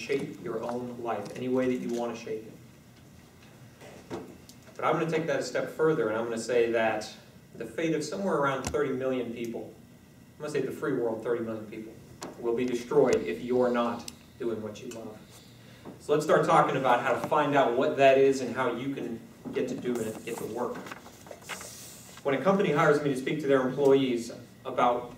shape your own life any way that you want to shape it. But I'm going to take that a step further, and I'm going to say that the fate of somewhere around 30 million people, I'm going to say the free world, 30 million people, will be destroyed if you're not doing what you love. So let's start talking about how to find out what that is and how you can get to do it, get to work. When a company hires me to speak to their employees about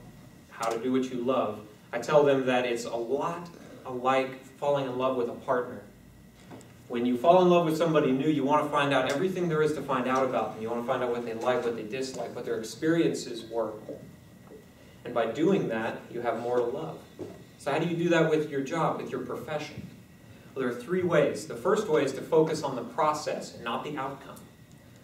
how to do what you love, I tell them that it's a lot like falling in love with a partner. When you fall in love with somebody new, you want to find out everything there is to find out about them. You want to find out what they like, what they dislike, what their experiences were. And by doing that, you have more to love. So how do you do that with your job, with your profession? Well, there are three ways. The first way is to focus on the process and not the outcome.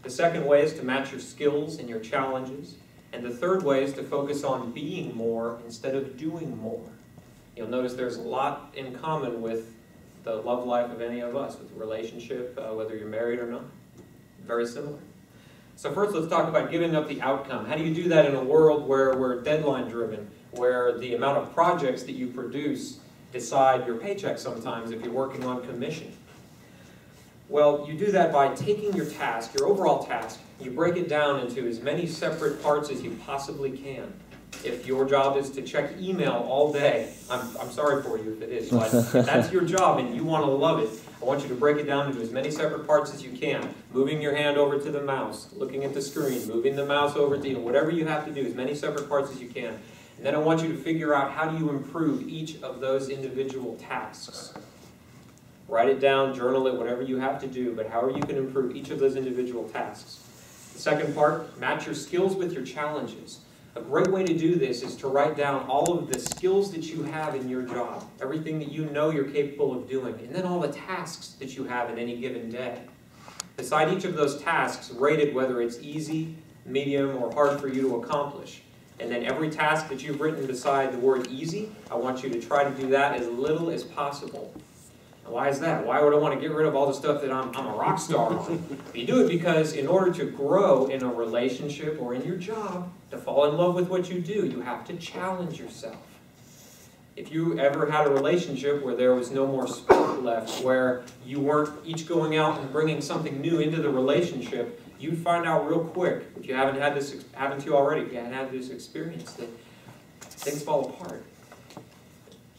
The second way is to match your skills and your challenges. And the third way is to focus on being more instead of doing more. You'll notice there's a lot in common with the love life of any of us, with the relationship, whether you're married or not. Very similar. So first, let's talk about giving up the outcome. How do you do that in a world where we're deadline-driven, where the amount of projects that you produce decide your paycheck sometimes if you're working on commission? Well, you do that by taking your task, your overall task, you break it down into as many separate parts as you possibly can. If your job is to check email all day, I'm sorry for you if it is, but if that's your job and you want to love it, I want you to break it down into as many separate parts as you can. Moving your hand over to the mouse, looking at the screen, moving the mouse over to, whatever you have to do, as many separate parts as you can. And then I want you to figure out how do you improve each of those individual tasks. Write it down, journal it, whatever you have to do, but however you can improve each of those individual tasks. The second part, match your skills with your challenges. A great way to do this is to write down all of the skills that you have in your job, everything that you know you're capable of doing, and then all the tasks that you have in any given day. Beside each of those tasks, rate it whether it's easy, medium, or hard for you to accomplish. And then every task that you've written beside the word easy, I want you to try to do that as little as possible. Now, why is that? Why would I want to get rid of all the stuff that I'm a rock star on? You do it because in order to grow in a relationship or in your job, to fall in love with what you do, you have to challenge yourself. If you ever had a relationship where there was no more spark left, where you weren't each going out and bringing something new into the relationship, you'd find out real quick, if you haven't had this, haven't you already, if you haven't had this experience, that things fall apart.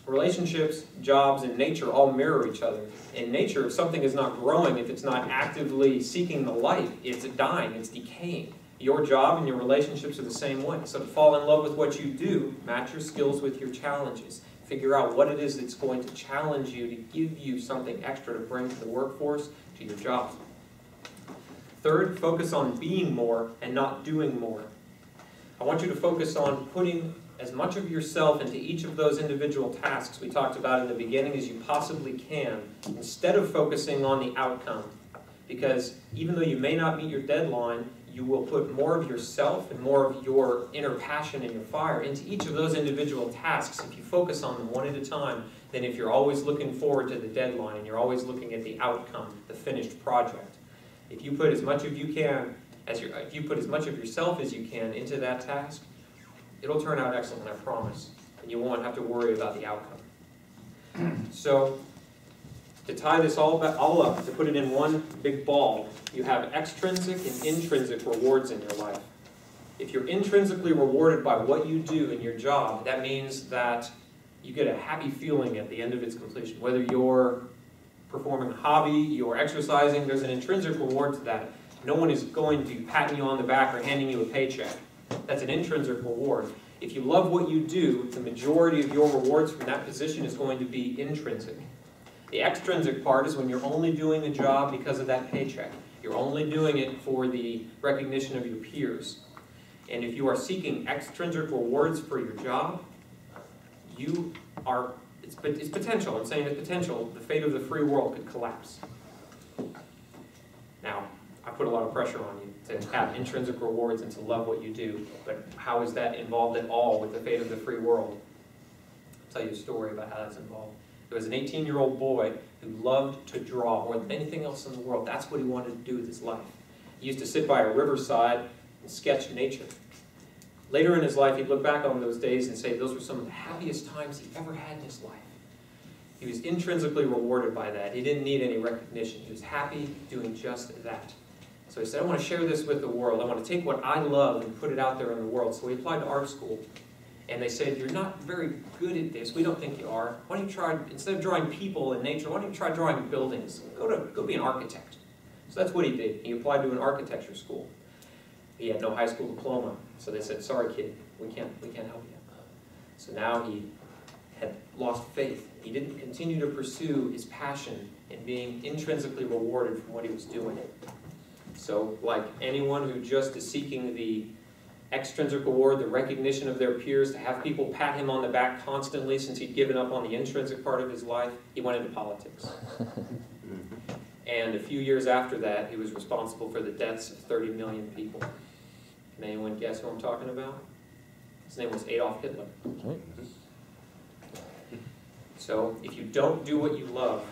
Relationships, jobs, and nature all mirror each other. In nature, if something is not growing, if it's not actively seeking the light, it's dying, it's decaying. Your job and your relationships are the same way. So to fall in love with what you do, match your skills with your challenges. Figure out what it is that's going to challenge you, to give you something extra to bring to the workforce, to your job. Third, focus on being more and not doing more. I want you to focus on putting as much of yourself into each of those individual tasks we talked about in the beginning as you possibly can, instead of focusing on the outcome. Because even though you may not meet your deadline, you will put more of yourself and more of your inner passion and your fire into each of those individual tasks if you focus on them one at a time, than if you're always looking forward to the deadline and you're always looking at the outcome, the finished project. If you put as much of you can, if you put as much of yourself as you can into that task, it'll turn out excellent, I promise, and you won't have to worry about the outcome. So, to tie this all up, to put it in one big ball, you have extrinsic and intrinsic rewards in your life. If you're intrinsically rewarded by what you do in your job, that means that you get a happy feeling at the end of its completion. Whether you're performing a hobby, you're exercising, there's an intrinsic reward to that. No one is going to pat you on the back or handing you a paycheck. That's an intrinsic reward. If you love what you do, the majority of your rewards from that position is going to be intrinsic. The extrinsic part is when you're only doing a job because of that paycheck. You're only doing it for the recognition of your peers. And if you are seeking extrinsic rewards for your job, it's potential. I'm saying it's potential. The fate of the free world could collapse. Now, I put a lot of pressure on you to have intrinsic rewards and to love what you do, but how is that involved at all with the fate of the free world? I'll tell you a story about how that's involved. There was an 18-year-old boy who loved to draw more than anything else in the world. That's what he wanted to do with his life. He used to sit by a riverside and sketch nature. Later in his life, he'd look back on those days and say those were some of the happiest times he ever had in his life. He was intrinsically rewarded by that. He didn't need any recognition. He was happy doing just that. So he said, I want to share this with the world. I want to take what I love and put it out there in the world. So he applied to art school. And they said, you're not very good at this. We don't think you are. Why don't you try, instead of drawing people and nature, why don't you try drawing buildings? Go be an architect. So that's what he did. He applied to an architecture school. He had no high school diploma. So they said, sorry, kid, we can't help you. So now he had lost faith. He didn't continue to pursue his passion in being intrinsically rewarded from what he was doing. So like anyone who just is seeking the extrinsic reward, the recognition of their peers, to have people pat him on the back constantly since he'd given up on the intrinsic part of his life, he went into politics. And a few years after that, he was responsible for the deaths of 30 million people. Can anyone guess who I'm talking about? His name was Adolf Hitler. So if you don't do what you love,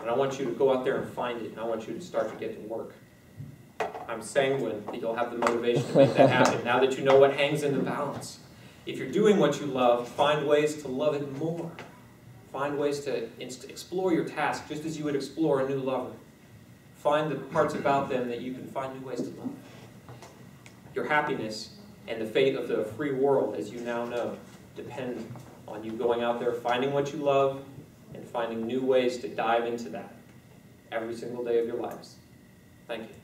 and I want you to go out there and find it, and I want you to start to get to work. I'm sanguine that you'll have the motivation to make that happen now that you know what hangs in the balance. If you're doing what you love, find ways to love it more. Find ways to explore your task just as you would explore a new lover. Find the parts about them that you can find new ways to love. Your happiness and the fate of the free world, as you now know, depend on you going out there, finding what you love, and finding new ways to dive into that every single day of your lives. Thank you.